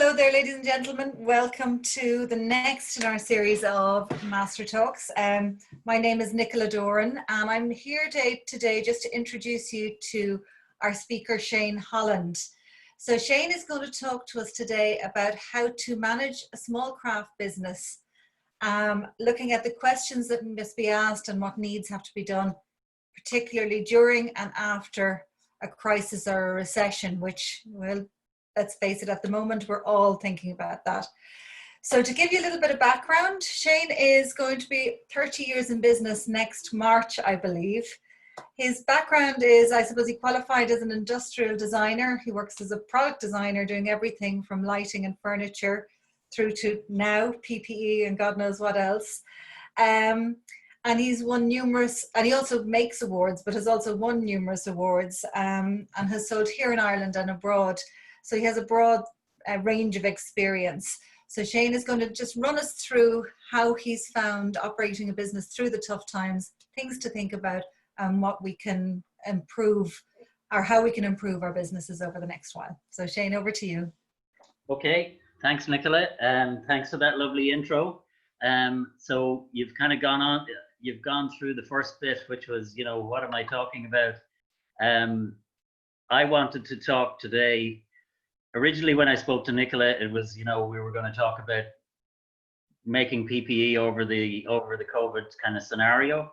Hello there, ladies and gentlemen. Welcome to the next in our series of Master Talks. My name is Nicola Doran, and I'm here today just to introduce you to our speaker, Shane Holland. So Shane is going to talk to us today about how to manage a small craft business, looking at the questions that must be asked and what needs have to be done, particularly during and after a crisis or a recession, which, well, let's face it, at the moment, we're all thinking about that. So to give you a little bit of background, Shane is going to be 30 years in business next March, I believe. His background is, I suppose, he qualified as an industrial designer. He works as a product designer, doing everything from lighting and furniture through to now PPE and God knows what else. And he's won numerous, and he also makes awards, but has also won numerous awards and has sold here in Ireland and abroad. So he has a broad range of experience. So Shane is going to just run us through how he's found operating a business through the tough times, things to think about, and what we can improve, or how we can improve our businesses over the next while. So Shane, over to you. Okay, thanks Nicola, and thanks for that lovely intro. So you've kind of gone through the first bit, which was, what am I talking about? I wanted to talk today. Originally, when I spoke to Nicola, it was, we were going to talk about making PPE over the COVID kind of scenario.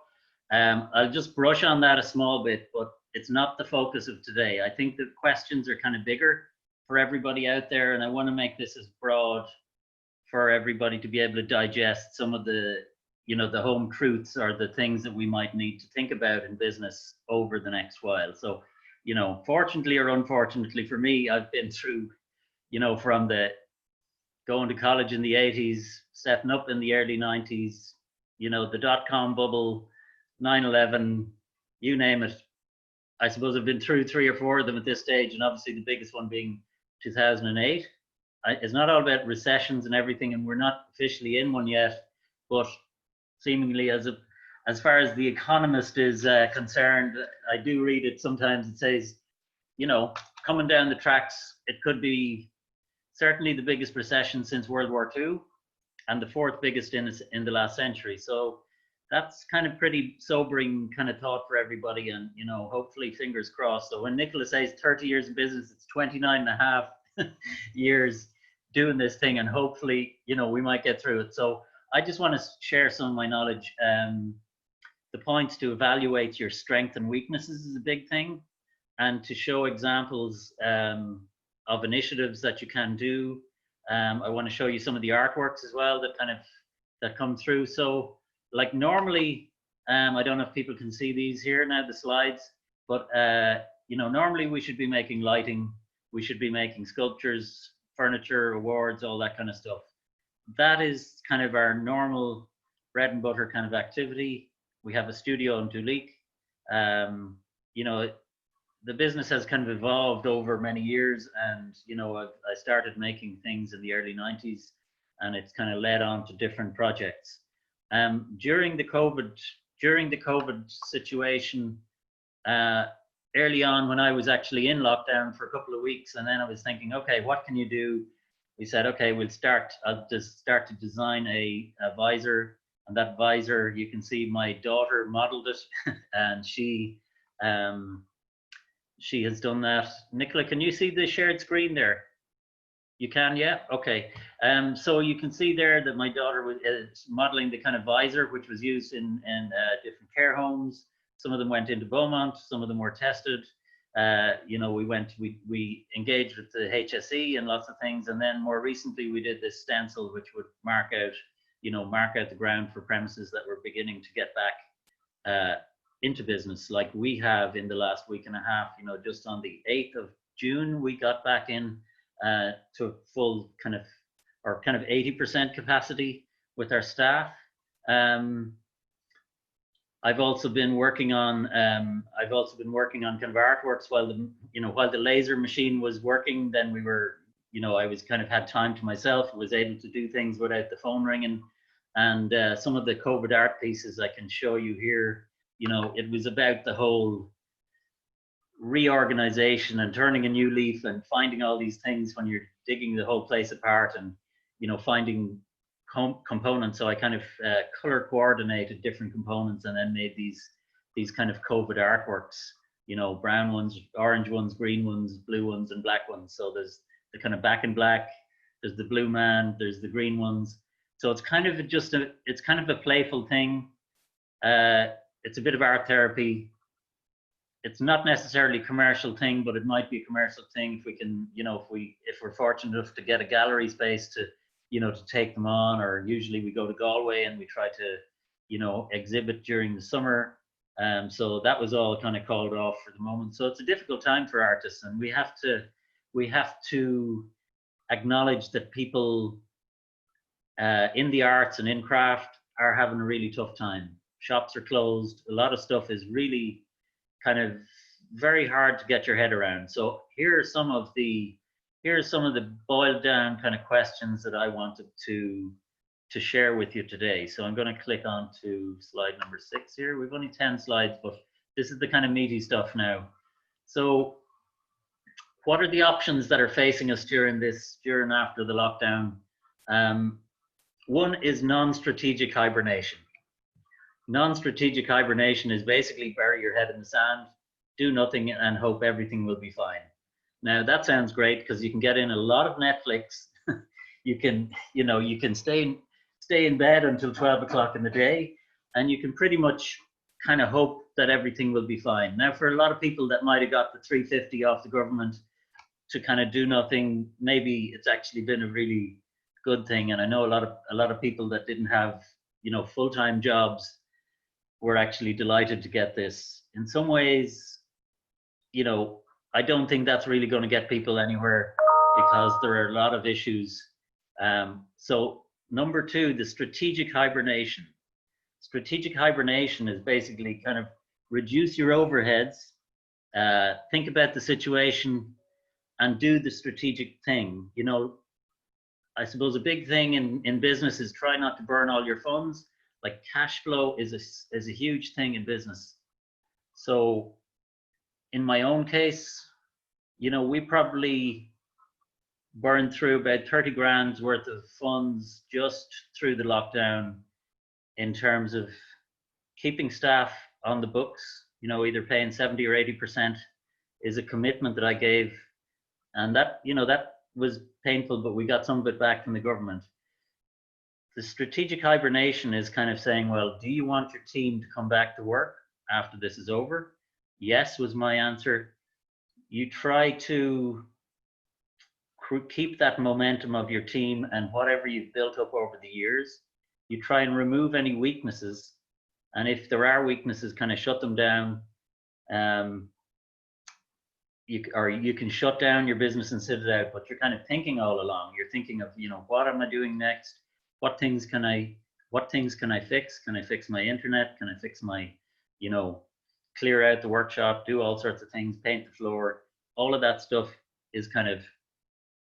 I'll just brush on that a small bit, but it's not the focus of today. I think the questions are kind of bigger for everybody out there, and I want to make this as broad for everybody to be able to digest some of the, the home truths or the things that we might need to think about in business over the next while. So, fortunately or unfortunately for me, I've been through, from the going to college in the 80s, setting up in the early 90s, the dot-com bubble, 9/11, you name it. I suppose I've been through 3 or 4 of them at this stage, and obviously the biggest one being 2008. It's not all about recessions and everything, and we're not officially in one yet, but seemingly as far as The Economist is concerned, I do read it sometimes. It says, coming down the tracks, it could be certainly the biggest recession since World War II and the 4th biggest in the last century. So that's kind of pretty sobering kind of thought for everybody, and, hopefully fingers crossed. So when Nicola says 30 years in business, it's 29 and a half years doing this thing, and hopefully, we might get through it. So I just want to share some of my knowledge. The points to evaluate your strengths and weaknesses is a big thing, and to show examples of initiatives that you can do. I want to show you some of the artworks as well that come through. So like normally, I don't know if people can see these here now, the slides, but normally we should be making lighting, we should be making sculptures, furniture, awards, all that kind of stuff. That is kind of our normal bread and butter kind of activity. We have a studio in Duleek. The business has kind of evolved over many years, and I started making things in the early 90s, and it's kind of led on to different projects. During the COVID situation, early on when I was actually in lockdown for a couple of weeks, and then I was thinking, okay, what can you do? We said, okay, I'll just start to design a visor, and that visor, you can see my daughter modeled it, and she has done that. Nicola, can you see the shared screen there? You can, yeah? Okay. So you can see there that my daughter was modeling the kind of visor which was used in different care homes. Some of them went into Beaumont, some of them were tested. We engaged with the HSE and lots of things, and then more recently we did this stencil which would mark out the ground for premises that were beginning to get back into business, like we have in the last week and a half. Just on the 8th of June, we got back in to full kind of 80% capacity with our staff. I've also been working on kind of artworks while the laser machine was working. Then we were, I was kind of had time to myself. I was able to do things without the phone ringing, and some of the COVID art pieces I can show you here. It was about the whole reorganization and turning a new leaf and finding all these things when you're digging the whole place apart and, you know, finding components. So I kind of color coordinated different components and then made these kind of COVID artworks, you know, brown ones, orange ones, green ones, blue ones, and black ones. So there's the kind of back and black, there's the blue man, there's the green ones. So it's kind of just it's kind of a playful thing. It's a bit of art therapy. It's not necessarily a commercial thing, but it might be a commercial thing if we can, you know, if we're fortunate enough to get a gallery space to, you know, to take them on. Or usually we go to Galway and we try to, you know, exhibit during the summer. So that was all kind of called off for the moment. So it's a difficult time for artists, and we have to acknowledge that people in the arts and in craft are having a really tough time. Shops are closed. A lot of stuff is really kind of very hard to get your head around. So here are some of the boiled down kind of questions that I wanted to share with you today. So I'm going to click on to slide number 6 here. We've only 10 slides, but this is the kind of meaty stuff now. So what are the options that are facing us during and after the lockdown? One is non-strategic hibernation. Non-strategic hibernation is basically bury your head in the sand, do nothing, and hope everything will be fine. Now that sounds great because you can get in a lot of Netflix. You can stay in bed until 12 o'clock in the day, and you can pretty much kind of hope that everything will be fine. Now, for a lot of people that might have got the 350 off the government to kind of do nothing, maybe it's actually been a really good thing. And I know a lot of people that didn't have, you know, full-time jobs were actually delighted to get this. In some ways, you know, I don't think that's really going to get people anywhere because there are a lot of issues. So number 2, the strategic hibernation. Strategic hibernation is basically kind of reduce your overheads, think about the situation, and do the strategic thing. You know, I suppose a big thing in business is try not to burn all your funds. Like cash flow is a huge thing in business. So in my own case, you know, we probably burned through about 30 grand's worth of funds just through the lockdown in terms of keeping staff on the books, you know, either paying 70 or 80% is a commitment that I gave. And that, you know, that was painful, but we got some of it back from the government. The strategic hibernation is kind of saying, well, do you want your team to come back to work after this is over? Yes, was my answer. You try to keep that momentum of your team and whatever you've built up over the years. You try and remove any weaknesses. And if there are weaknesses, kind of shut them down. You can shut down your business and sit it out, but you're kind of thinking all along. You're thinking of, you know, what am I doing next? What things can I fix? Can I fix my internet? Can I fix my, you know, clear out the workshop, do all sorts of things, paint the floor? All of that stuff is kind of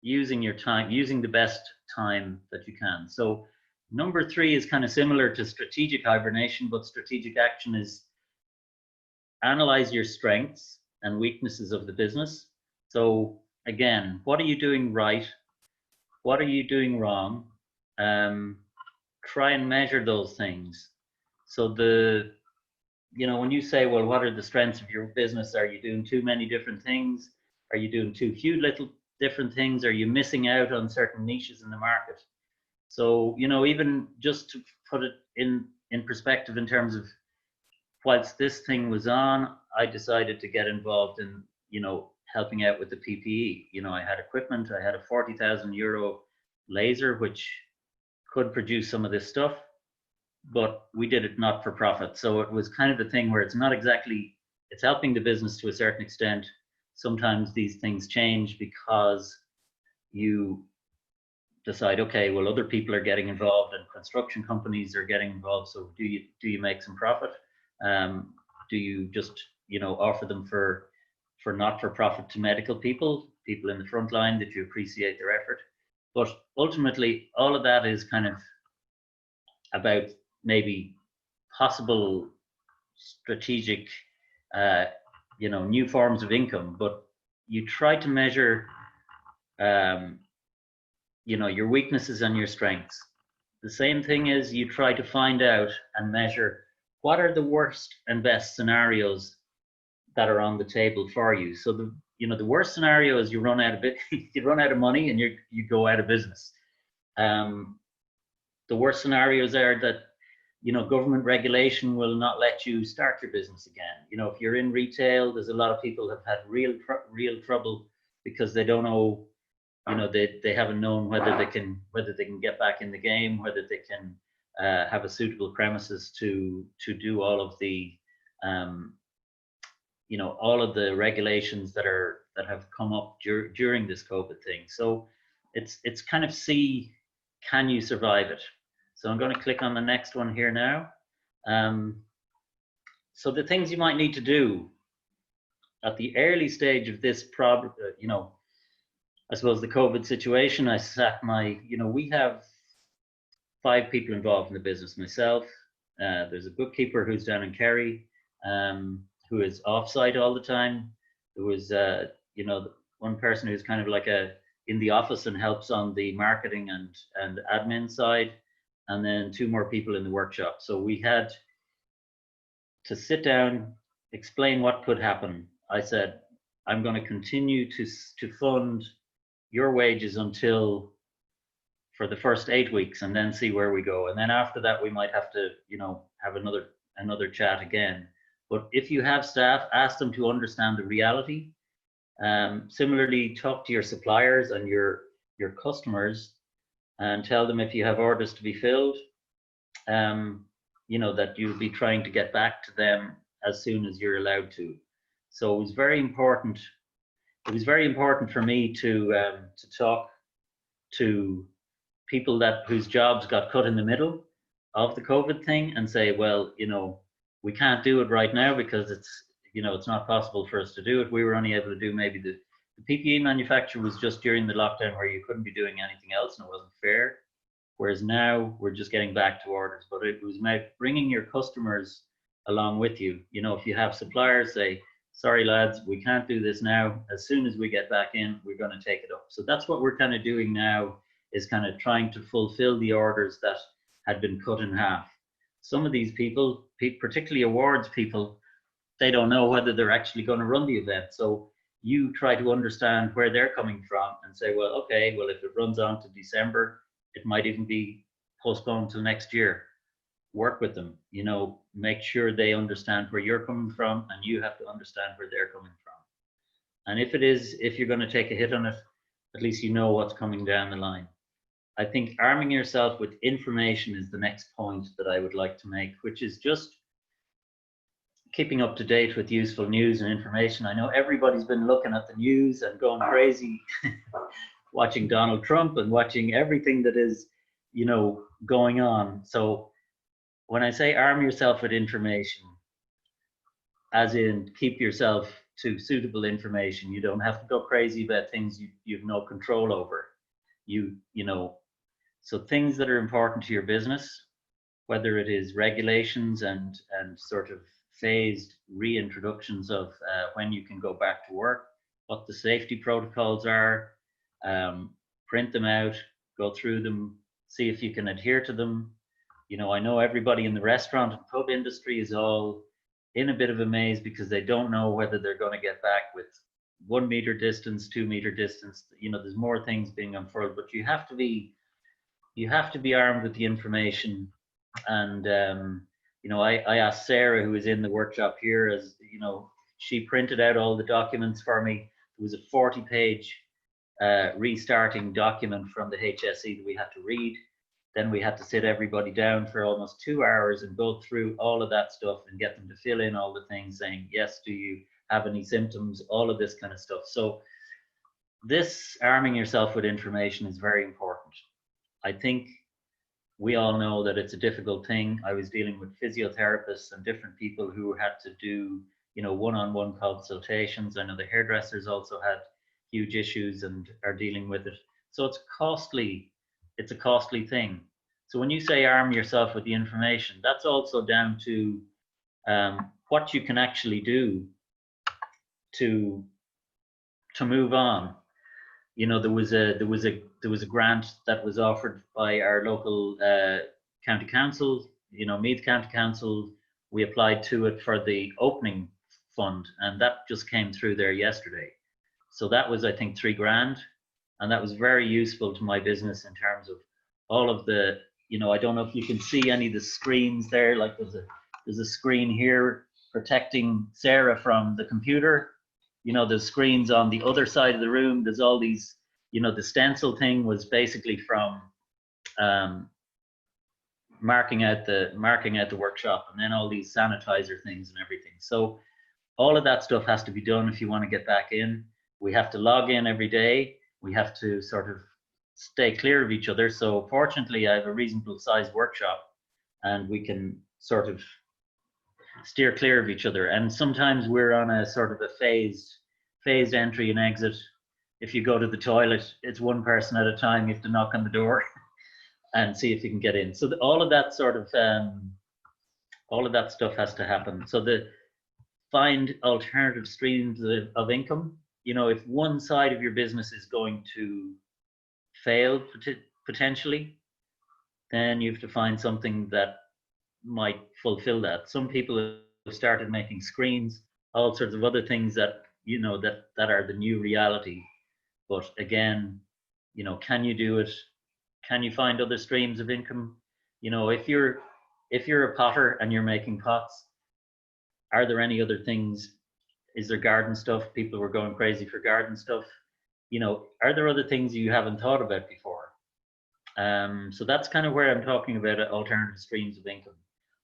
using your time, using the best time that you can. So number 3 is kind of similar to strategic hibernation, but strategic action is analyze your strengths and weaknesses of the business. So again, what are you doing right? What are you doing wrong? Try and measure those things. So you know, when you say, well, what are the strengths of your business? Are you doing too many different things? Are you doing too few little different things? Are you missing out on certain niches in the market? So, you know, even just to put it in perspective in terms of whilst this thing was on, I decided to get involved in, you know, helping out with the PPE. You know, I had equipment. I had a 40,000 euro laser, which could produce some of this stuff, but we did it not for profit. So it was kind of the thing where it's not exactly, it's helping the business to a certain extent. Sometimes these things change because you decide, okay, well, other people are getting involved and construction companies are getting involved. So do you make some profit? Do you just, you know, offer them for not-for-profit to medical people in the front line that you appreciate their effort? But ultimately, all of that is kind of about maybe possible strategic you know, new forms of income, but you try to measure, you know, your weaknesses and your strengths. The same thing is you try to find out and measure what are the worst and best scenarios that are on the table for you. So the, you know, the worst scenario is you run out of you run out of money and you go out of business. The worst scenarios are that, you know, government regulation will not let you start your business again. You know, if you're in retail, there's a lot of people have had real trouble because they don't know, you know, they haven't known whether they can get back in the game, whether they can have a suitable premises to do all of the you know, all of the regulations that have come up during this COVID thing. So it's kind of see, can you survive it? So I'm going to click on the next one here now. So the things you might need to do at the early stage of this problem, you know, I suppose the COVID situation, I sat you know, we have 5 people involved in the business. Myself, there's a bookkeeper who's down in Kerry, who is offsite all the time. There was, you know, one person who's kind of like in the office and helps on the marketing and admin side, and then 2 more people in the workshop. So we had to sit down, explain what could happen. I said, I'm going to continue to fund your wages until for the first 8 weeks, and then see where we go. And then after that, we might have to, you know, have another chat again. But if you have staff, ask them to understand the reality. Similarly, talk to your suppliers and your customers, and tell them if you have orders to be filled, you know, that you'll be trying to get back to them as soon as you're allowed to. So it was very important. It was very important for me to talk to people whose jobs got cut in the middle of the COVID thing and say, well, you know, we can't do it right now because it's, you know, it's not possible for us to do it. We were only able to do maybe the PPE manufacture was just during the lockdown where you couldn't be doing anything else and it wasn't fair. Whereas now we're just getting back to orders, but it was about bringing your customers along with you. You know, if you have suppliers, say, sorry lads, we can't do this now. As soon as we get back in, we're going to take it up. So that's what we're kind of doing now, is kind of trying to fulfill the orders that had been cut in half. Some of these people, particularly awards people, they don't know whether they're actually going to run the event. So you try to understand where they're coming from and say, well, okay, well, if it runs on to December, it might even be postponed till next year. Work with them, you know, make sure they understand where you're coming from, and you have to understand where they're coming from. And if you're going to take a hit on it, at least you know what's coming down the line. I think arming yourself with information is the next point that I would like to make, which is just keeping up to date with useful news and information. I know everybody's been looking at the news and going crazy, watching Donald Trump and watching everything that is, you know, going on. So when I say arm yourself with information, as in keep yourself to suitable information, you don't have to go crazy about things you've no control over. You know, so things that are important to your business, whether it is regulations and sort of phased reintroductions of when you can go back to work, what the safety protocols are, print them out, go through them, see if you can adhere to them. You know, I know everybody in the restaurant and pub industry is all in a bit of a maze because they don't know whether they're going to get back with 1 meter distance, 2 meter distance. You know, there's more things being unfurled, but you have to be armed with the information. And you know, I asked Sarah, who was in the workshop here, as you know, she printed out all the documents for me. It was a 40-page restarting document from the HSE that we had to read. Then we had to sit everybody down for almost 2 hours and go through all of that stuff and get them to fill in all the things saying, yes, do you have any symptoms, all of this kind of stuff. So this arming yourself with information is very important. I think we all know that it's a difficult thing. I was dealing with physiotherapists and different people who had to do, you know, one-on-one consultations. I know the hairdressers also had huge issues and are dealing with it. So it's costly. It's a costly thing. So when you say arm yourself with the information, that's also down to what you can actually do to move on. You know, there was a grant that was offered by our local county council. You know, Meath County Council. We applied to it for the opening fund, and that just came through there yesterday. So that was, I think, $3,000, and that was very useful to my business in terms of all of the, you know, I don't know if you can see any of the screens there. Like there's a screen here protecting Sarah from the computer. You know, there's screens on the other side of the room. There's all these, you know, the stencil thing was basically from marking out the workshop, and then all these sanitizer things and everything. So all of that stuff has to be done if you want to get back in. We have to log in every day. We have to sort of stay clear of each other. So fortunately, I have a reasonable sized workshop, and we can sort of steer clear of each other. And sometimes we're on a sort of a phased entry and exit. If you go to the toilet, it's one person at a time. You have to knock on the door and see if you can get in. So all of that sort of all of that stuff has to happen. So find alternative streams of income. You know, if one side of your business is going to fail potentially, then you have to find something that might fulfill that. Some people have started making screens, all sorts of other things that, you know, that are the new reality. But again, you know, can you do it? Can you find other streams of income? You know, if you're a potter and you're making pots, are there any other things? Is there garden stuff? People were going crazy for garden stuff. You know, are there other things you haven't thought about before? So that's kind of where I'm talking about alternative streams of income.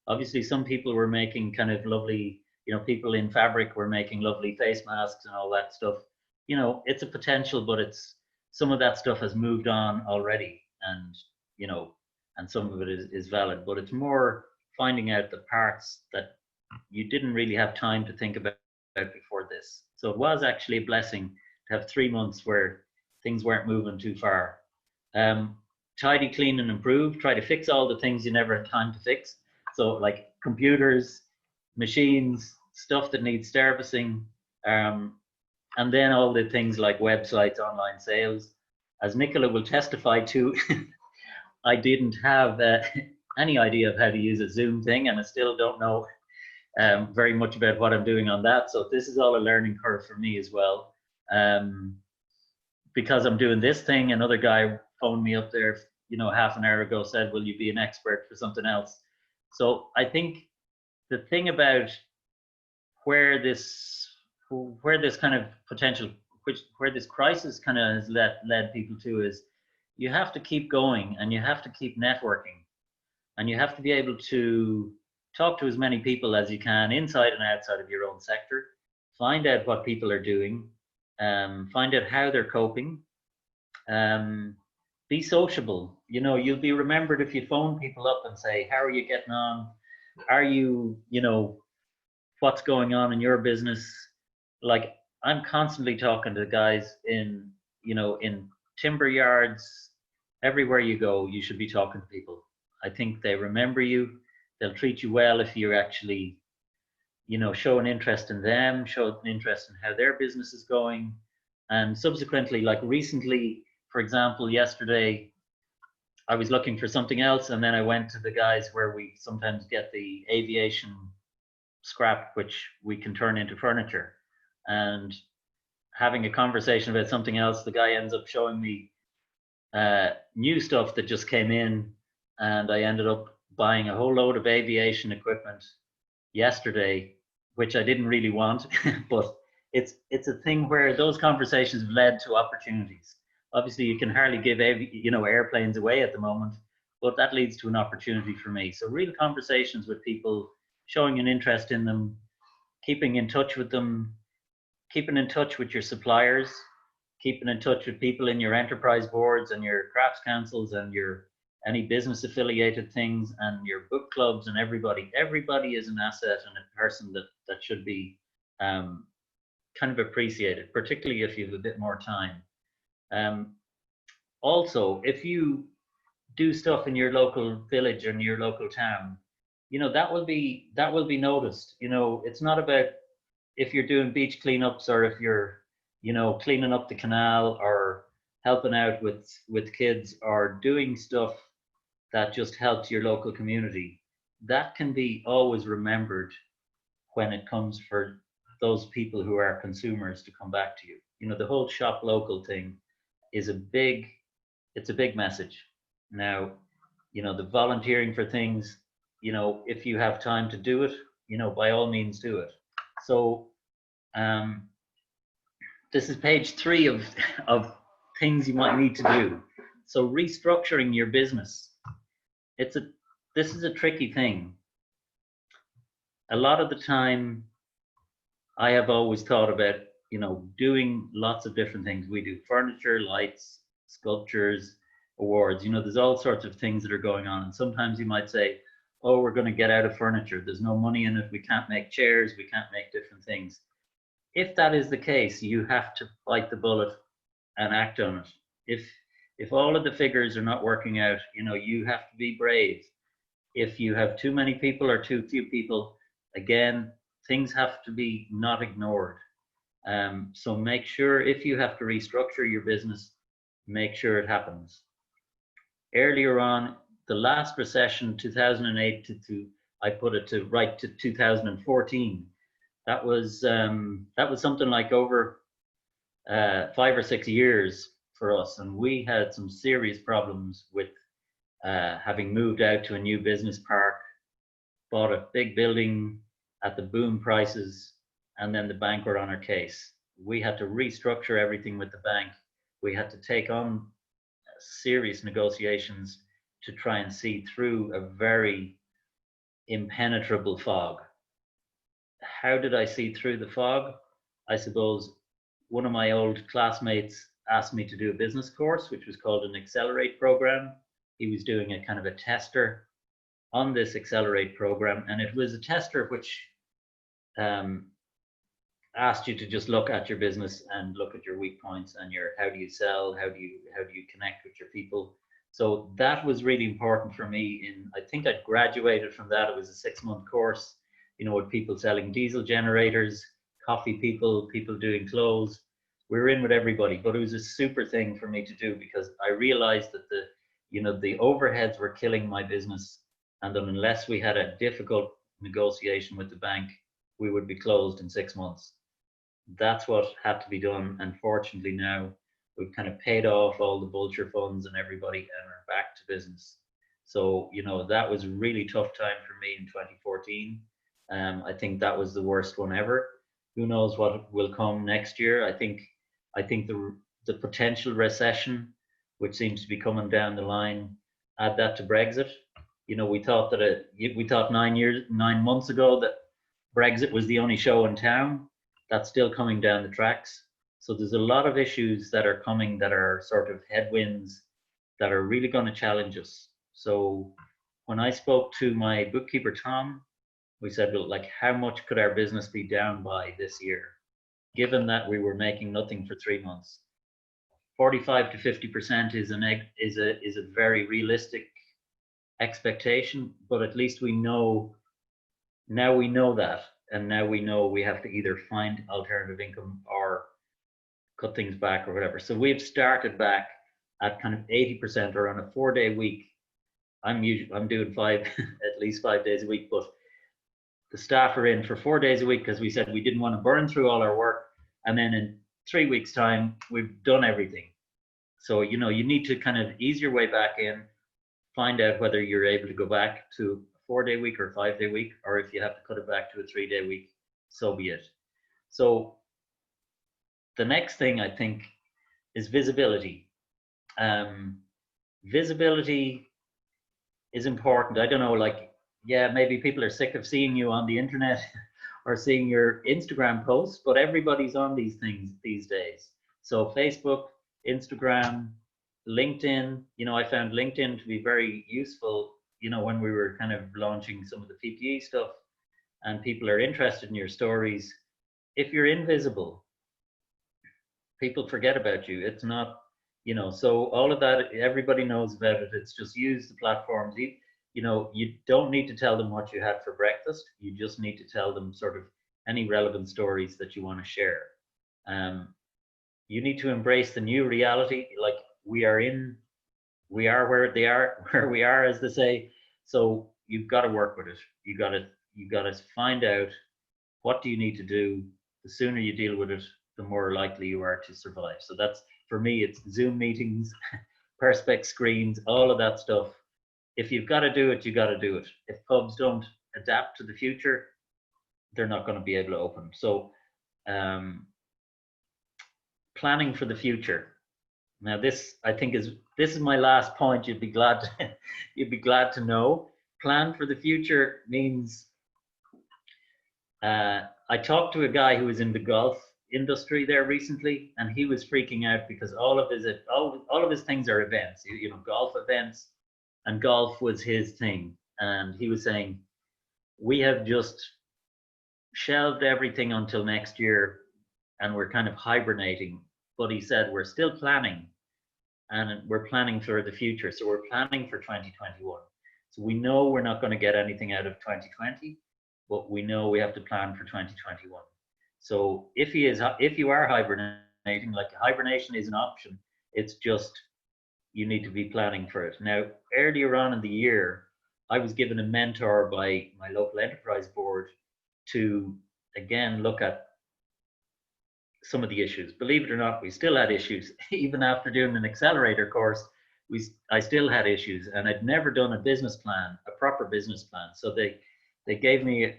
Obviously, some people were making kind of lovely, you know, people in fabric were making lovely face masks and all that stuff. You know, it's a potential, but some of that stuff has moved on already, and, you know, and some of it is valid, but it's more finding out the parts that you didn't really have time to think about before this. So it was actually a blessing to have 3 months where things weren't moving too far. Tidy, clean, and improve. Try to fix all the things you never had time to fix. So like computers, machines, stuff that needs servicing, and then all the things like websites, online sales. As Nicola will testify to, I didn't have any idea of how to use a Zoom thing, and I still don't know very much about what I'm doing on that. So this is all a learning curve for me as well. Because I'm doing this thing, another guy phoned me up there, you know, half an hour ago, said, will you be an expert for something else? So I think the thing about where this kind of potential, where this crisis kind of has led people to, is you have to keep going, and you have to keep networking, and you have to be able to talk to as many people as you can inside and outside of your own sector, find out what people are doing, find out how they're coping, be sociable. You know, you'll be remembered if you phone people up and say, how are you getting on? Are you, you know, what's going on in your business? Like, I'm constantly talking to guys in, you know, in timber yards, everywhere you go, you should be talking to people. I think they remember you. They'll treat you well if you're actually, you know, show an interest in them, show an interest in how their business is going. And subsequently, like recently, for example, yesterday, I was looking for something else, and then I went to the guys where we sometimes get the aviation scrap, which we can turn into furniture. And having a conversation about something else, the guy ends up showing me new stuff that just came in, and I ended up buying a whole load of aviation equipment yesterday, which I didn't really want, but it's a thing where those conversations have led to opportunities. Obviously, you can hardly give airplanes away at the moment, but that leads to an opportunity for me. So real conversations with people, showing an interest in them, keeping in touch with them, keeping in touch with your suppliers, keeping in touch with people in your enterprise boards and your crafts councils and your any business affiliated things and your book clubs, and everybody is an asset and a person that should be kind of appreciated, particularly if you have a bit more time. Also, if you do stuff in your local village and your local town, you know, that will be noticed. You know, it's not about if you're doing beach cleanups, or if you're, cleaning up the canal, or helping out with kids, or doing stuff that just helps your local community, that can be always remembered when it comes for those people who are consumers to come back to you. The whole shop local thing is it's a big message. Now, the volunteering for things, if you have time to do it, by all means do it. So um, this is page 3 of things you might need to do. So restructuring your business. This is a tricky thing. A lot of the time, I have always thought about, doing lots of different things. We do furniture, lights, sculptures, awards. There's all sorts of things that are going on. And sometimes you might say, oh, we're going to get out of furniture. There's no money in it. We can't make chairs. We can't make different things. If that is the case, you have to bite the bullet and act on it. If all of the figures are not working out, you have to be brave. If you have too many people or too few people, again, things have to be not ignored. So make sure, if you have to restructure your business, make sure it happens. Earlier on, the last recession, 2008 I put it to right to 2014. That was something like over 5 or 6 years for us, and we had some serious problems with having moved out to a new business park, bought a big building at the boom prices, and then the bank were on our case. We had to restructure everything with the bank. We had to take on serious negotiations to try and see through a very impenetrable fog. How did I see through the fog? I suppose one of my old classmates asked me to do a business course, which was called an Accelerate program. He was doing a kind of a tester on this Accelerate program, and it was a tester which asked you to just look at your business and look at your weak points and your how do you sell, how do you connect with your people. So that was really important for me. I think I graduated from that. It was a 6-month course, with people selling diesel generators, coffee people doing clothes. We were in with everybody, but it was a super thing for me to do, because I realized that the overheads were killing my business, and that unless we had a difficult negotiation with the bank, we would be closed in 6 months. That's what had to be done. And fortunately now we've kind of paid off all the vulture funds and everybody, and we're back to business. So, that was a really tough time for me in 2014. I think that was the worst one ever. Who knows what will come next year? I think the potential recession, which seems to be coming down the line, add that to Brexit. We thought 9 months ago that Brexit was the only show in town. That's still coming down the tracks. So there's a lot of issues that are coming that are sort of headwinds that are really going to challenge us. So when I spoke to my bookkeeper, Tom, we said, well, like, how much could our business be down by this year, given that we were making nothing for 3 months? 45 to 50% is a very realistic expectation, but at least we know that, and now we know we have to either find alternative income or cut things back or whatever. So we've started back at kind of 80%, or on a 4-day week. I'm doing at least 5 days a week, but the staff are in for 4 days a week, because we said we didn't want to burn through all our work, and then in 3 weeks' time we've done everything. So you need to kind of ease your way back in, find out whether you're able to go back to a 4-day week or 5-day week, or if you have to cut it back to a 3-day week, so be it. So the next thing I think is visibility. Visibility is important. I don't know, maybe people are sick of seeing you on the internet or seeing your Instagram posts, but everybody's on these things these days. So Facebook, Instagram, LinkedIn, I found LinkedIn to be very useful, when we were kind of launching some of the PPE stuff, and people are interested in your stories. If you're invisible, people forget about you. It's not, so all of that, everybody knows about it. It's just use the platforms. You don't need to tell them what you had for breakfast. You just need to tell them sort of any relevant stories that you want to share. You need to embrace the new reality. Like we are where they are, where we are, as they say. So you've got to work with it. You got to find out what do you need to do. The sooner you deal with it, the more likely you are to survive. So that's, for me, it's Zoom meetings, perspex screens, all of that stuff. If you've got to do it, you got to do it. If pubs don't adapt to the future, they're not going to be able to open. So planning for the future. Now this, I think, this is my last point. You'd be glad to know. Plan for the future means I talked to a guy who was in the golf industry there recently, and he was freaking out because all of his things are events, you know, golf events, and golf was his thing. And he was saying, we have just shelved everything until next year and we're kind of hibernating. But he said, we're still planning, and we're planning for the future. So we're planning for 2021. So we know we're not going to get anything out of 2020, but we know we have to plan for 2021. So if you are hibernating, like hibernation is an option, it's just, you need to be planning for it. Now, earlier on in the year, I was given a mentor by my local enterprise board to, again, look at some of the issues. Believe it or not, we still had issues. Even after doing an accelerator course, I still had issues, and I'd never done a business plan, a proper business plan. So they gave me,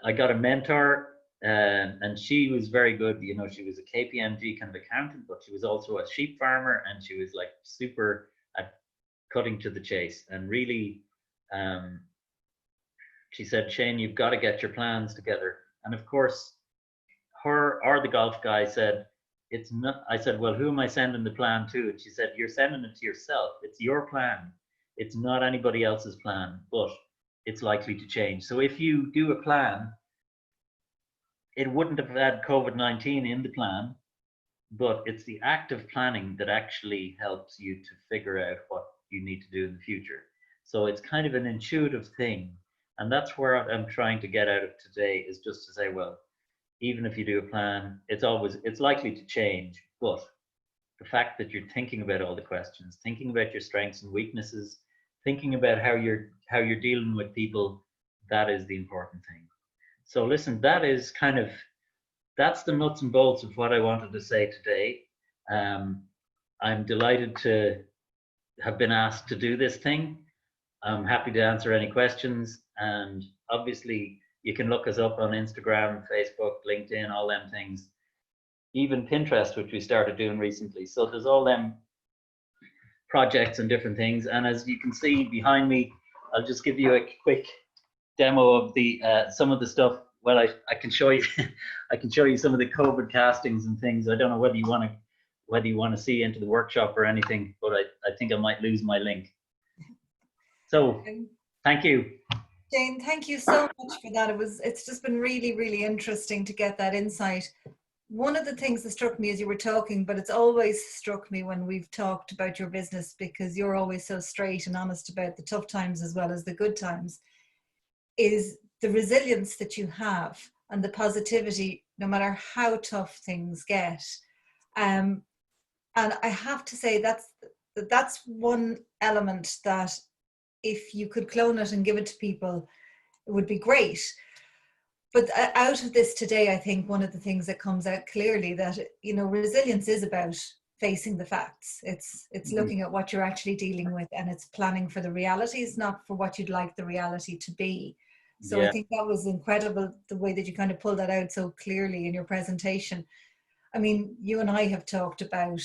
I got a mentor, and she was very good. You know, she was a KPMG kind of accountant, but she was also a sheep farmer, and she was like super at cutting to the chase. And really, she said, Shane, you've got to get your plans together. And of course, her or the golf guy said, it's not. I said, well, who am I sending the plan to? And she said, you're sending it to yourself. It's your plan. It's not anybody else's plan, but it's likely to change. So if you do a plan, it wouldn't have had COVID-19 in the plan, but it's the act of planning that actually helps you to figure out what you need to do in the future. So it's kind of an intuitive thing. And that's where I'm trying to get out of today, is just to say, well, even if you do a plan, it's likely to change, but the fact that you're thinking about all the questions, thinking about your strengths and weaknesses, thinking about how you're dealing with people, that is the important thing. So listen, that's the nuts and bolts of what I wanted to say today. I'm delighted to have been asked to do this thing. I'm happy to answer any questions, and obviously you can look us up on Instagram, Facebook, LinkedIn, all them things, even Pinterest, which we started doing recently. So there's all them projects and different things. And as you can see behind me, I'll just give you a quick demo of the some of the stuff. Well, I can show you I can show you some of the COVID castings and things. I don't know whether you want to see into the workshop or anything, but I think I might lose my link. So thank you. Shane, thank you so much for that. It's just been really, really interesting to get that insight. One of the things that struck me as you were talking, but it's always struck me when we've talked about your business, because you're always so straight and honest about the tough times as well as the good times, is the resilience that you have and the positivity, no matter how tough things get. And I have to say that's one element that, if you could clone it and give it to people, it would be great. But out of this today, I think one of the things that comes out clearly, that, you know, resilience is about facing the facts. It's looking at what you're actually dealing with, and it's planning for the realities, not for what you'd like the reality to be. So yeah. I think that was incredible, the way that you kind of pulled that out so clearly in your presentation. I mean, you and I have talked about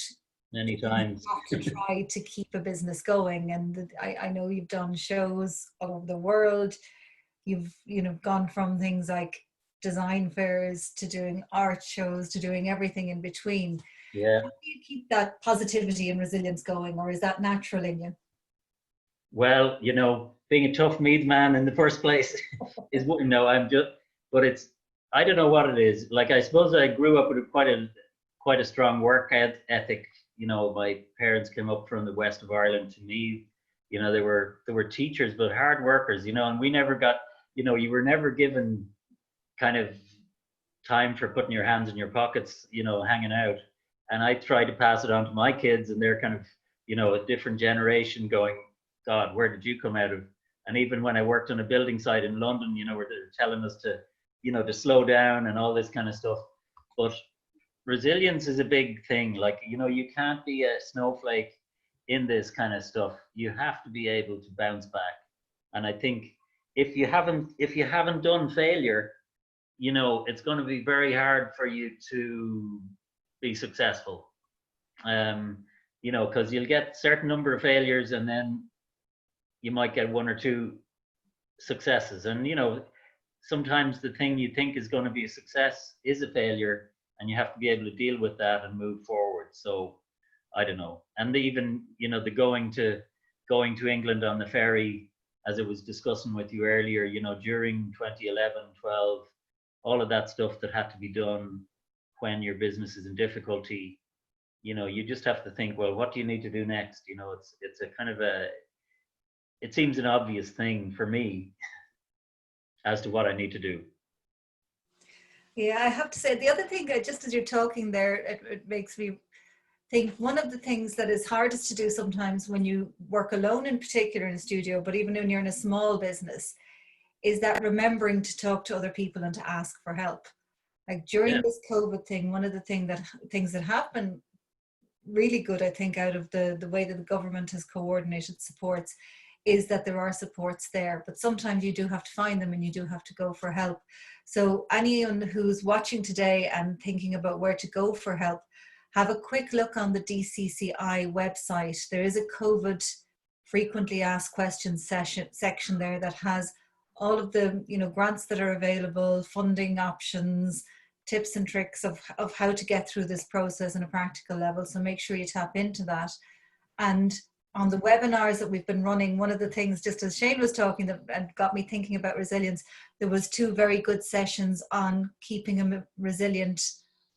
many times you have to try to keep a business going, and I know you've done shows all over the world. You've gone from things like design fairs to doing art shows to doing everything in between. Yeah. How do you keep that positivity and resilience going, or is that natural in you? Well, you know, being a tough meat man in the first place is what, I don't know what it is. Like, I suppose I grew up with quite a strong work ethic. You know, my parents came up from the west of Ireland. To me, you know, they were teachers, but hard workers, you know, and we never got, you know, you were never given kind of time for putting your hands in your pockets, you know, hanging out. And I try to pass it on to my kids, and they're kind of, you know, a different generation going, God, where did you come out of? And even when I worked on a building site in London, you know, where they're telling us to, you know, to slow down and all this kind of stuff. But resilience is a big thing. Like, you know, you can't be a snowflake in this kind of stuff. You have to be able to bounce back. And I think if you haven't done failure, you know, it's going to be very hard for you to be successful. You know, because you'll get a certain number of failures, and then you might get one or two successes. And, you know, sometimes the thing you think is going to be a success is a failure, and you have to be able to deal with that and move forward. So I don't know. And even, you know, the going to England on the ferry, as I was discussing with you earlier, you know, during 2011, 12, all of that stuff that had to be done when your business is in difficulty, you know, you just have to think, well, what do you need to do next? You know, it's a kind of it seems an obvious thing for me as to what I need to do. Yeah, I have to say, the other thing, just as you're talking there, it makes me think one of the things that is hardest to do sometimes when you work alone, in particular in a studio, but even when you're in a small business, is that remembering to talk to other people and to ask for help. Like during this COVID thing, one of the things that have been really good, I think, out of the way that the government has coordinated supports, is that there are supports there, but sometimes you do have to find them and you do have to go for help. So anyone who's watching today and thinking about where to go for help, have a quick look on the DCCI website. There is a COVID frequently asked questions section there that has all of the, you know, grants that are available, funding options, tips and tricks of how to get through this process on a practical level. So make sure you tap into that. And on the webinars that we've been running, one of the things, just as Shane was talking, that and got me thinking about resilience, there was 2 very good sessions on keeping a resilient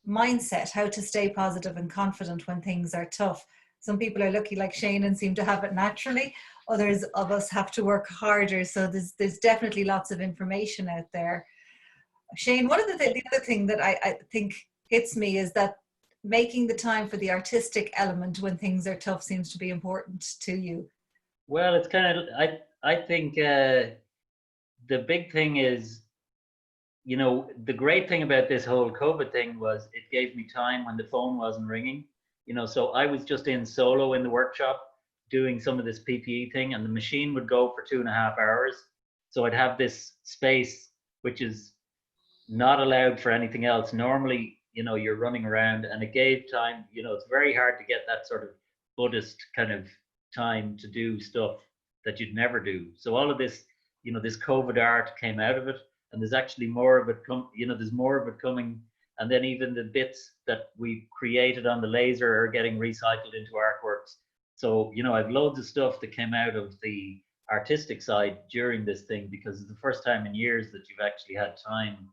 mindset, how to stay positive and confident when things are tough. Some people are lucky like Shane and seem to have it naturally. Others of us have to work harder. So there's definitely lots of information out there. Shane, one of the other thing that I think hits me is that making the time for the artistic element when things are tough seems to be important to you. Well, it's kind of, I think the big thing is, you know, the great thing about this whole COVID thing was it gave me time when the phone wasn't ringing, you know, so I was just in solo in the workshop doing some of this PPE thing, and the machine would go for 2.5 hours. So I'd have this space, which is not allowed for anything else. Normally, you know, you're running around, and it gave time, you know, it's very hard to get that sort of Buddhist kind of time to do stuff that you'd never do. So all of this, you know, this COVID art came out of it, and there's actually more of it there's more of it coming. And then even the bits that we created on the laser are getting recycled into artworks. So, you know, I've loads of stuff that came out of the artistic side during this thing, because it's the first time in years that you've actually had time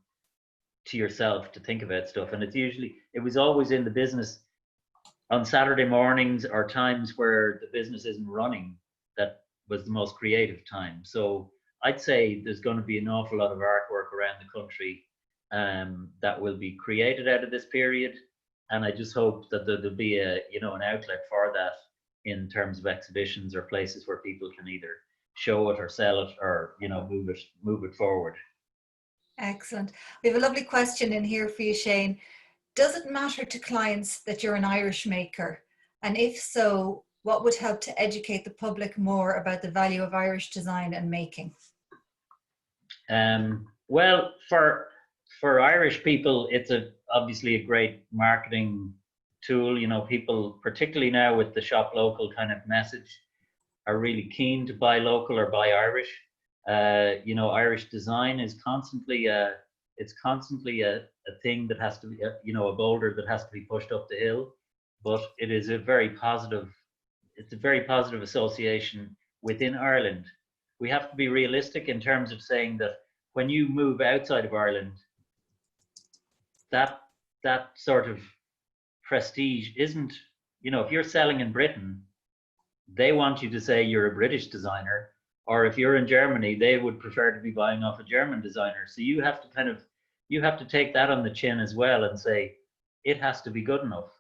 to yourself to think about stuff. And it was always in the business on Saturday mornings or times where the business isn't running, that was the most creative time. So I'd say there's going to be an awful lot of artwork around the country that will be created out of this period. And I just hope that there'll be an outlet for that in terms of exhibitions or places where people can either show it or sell it or, you know, move it forward. Excellent. We have a lovely question in here for you, Shane. Does it matter to clients that you're an Irish maker? And if so, what would help to educate the public more about the value of Irish design and making? Well, for Irish people, it's obviously a great marketing tool. You know, people, particularly now with the shop local kind of message, are really keen to buy local or buy Irish. You know, Irish design is constantly a thing that has to be, a boulder that has to be pushed up the hill. But it is a very positive association within Ireland. We have to be realistic in terms of saying that when you move outside of Ireland, that sort of prestige isn't, you know, if you're selling in Britain, they want you to say you're a British designer, or if you're in Germany, they would prefer to be buying off a German designer. So you have to kind of you have to take that on the chin as well and say, it has to be good enough.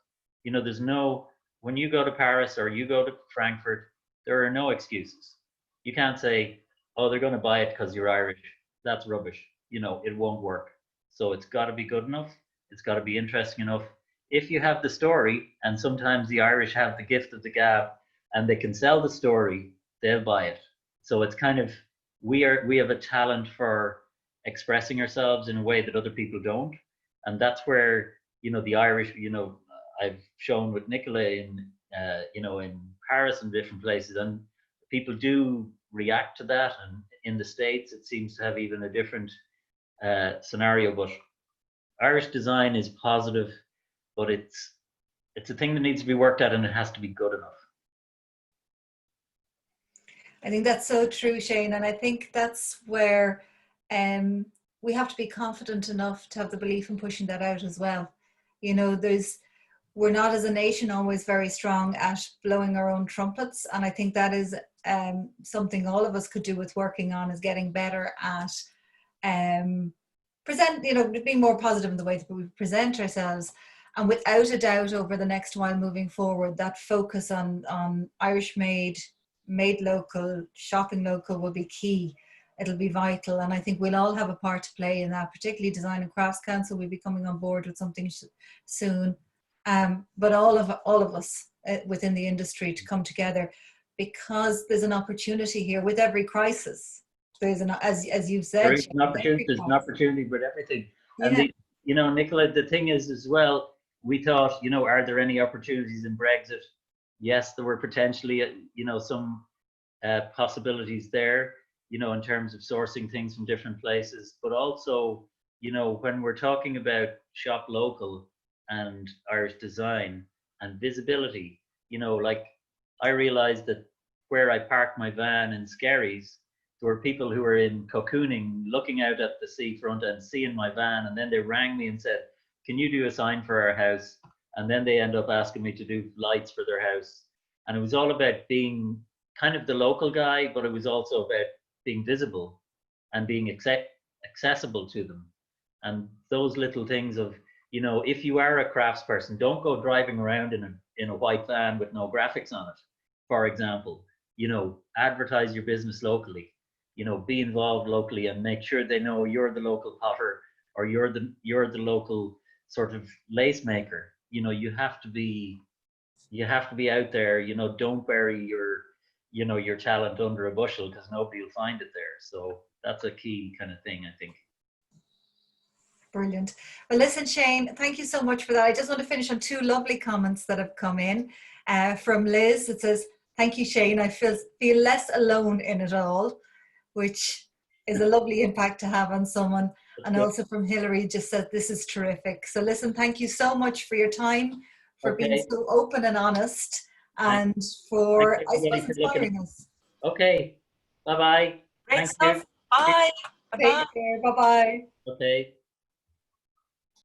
You know, there's no, when you go to Paris or you go to Frankfurt, there are no excuses. You can't say, oh, they're going to buy it because you're Irish. That's rubbish. You know, it won't work. So it's got to be good enough. It's got to be interesting enough. If you have the story, and sometimes the Irish have the gift of the gab and they can sell the story, they'll buy it. So it's kind of, we have a talent for expressing ourselves in a way that other people don't. And that's where, you know, the Irish, you know, I've shown with Nicola in, you know, in Paris and different places, and people do react to that. And in the States, it seems to have even a different scenario. But Irish design is positive, but it's a thing that needs to be worked at, and it has to be good enough. I think that's so true, Shane. And I think that's where we have to be confident enough to have the belief in pushing that out as well. You know, we're not as a nation always very strong at blowing our own trumpets. And I think that is something all of us could do with working on, is getting better at being more positive in the way that we present ourselves. And without a doubt, over the next while moving forward, that focus on Irish made local, shopping local will be key. It'll be vital. And I think we'll all have a part to play in that, particularly Design and Crafts Council will be coming on board with something soon. But all of us within the industry to come together, because there's an opportunity here with every crisis. There's as you've said, there's an opportunity with everything. And yeah. You know, Nicola, the thing is as well, we thought, you know, are there any opportunities in Brexit? Yes, there were potentially, you know, some possibilities there, you know, in terms of sourcing things from different places. But also, you know, when we're talking about shop local and Irish design and visibility, you know, like I realized that where I parked my van in Skerries, there were people who were in cocooning, looking out at the seafront and seeing my van, and then they rang me and said, can you do a sign for our house? And then they end up asking me to do lights for their house. And it was all about being kind of the local guy, but it was also about being visible and being accessible to them. And those little things of, you know, if you are a craftsperson, don't go driving around in a white van with no graphics on it, for example. You know, advertise your business locally. You know, be involved locally and make sure they know you're the local potter or you're the local sort of lace maker. You know, you have to be out there. You know, don't bury your talent under a bushel, because nobody will find it there. So that's a key kind of thing, I think. Brilliant. Well, listen, Shane, thank you so much for that. I just want to finish on two lovely comments that have come in from Liz. It says, thank you, Shane. I feel less alone in it all, which is a lovely impact to have on someone. And also from Hilary, just said, this is terrific. So listen, thank you so much for your time, for being so open and honest, and for, I suppose, inspiring us. Okay. Bye-bye. Great stuff. Bye. Take care. Bye-bye. Okay.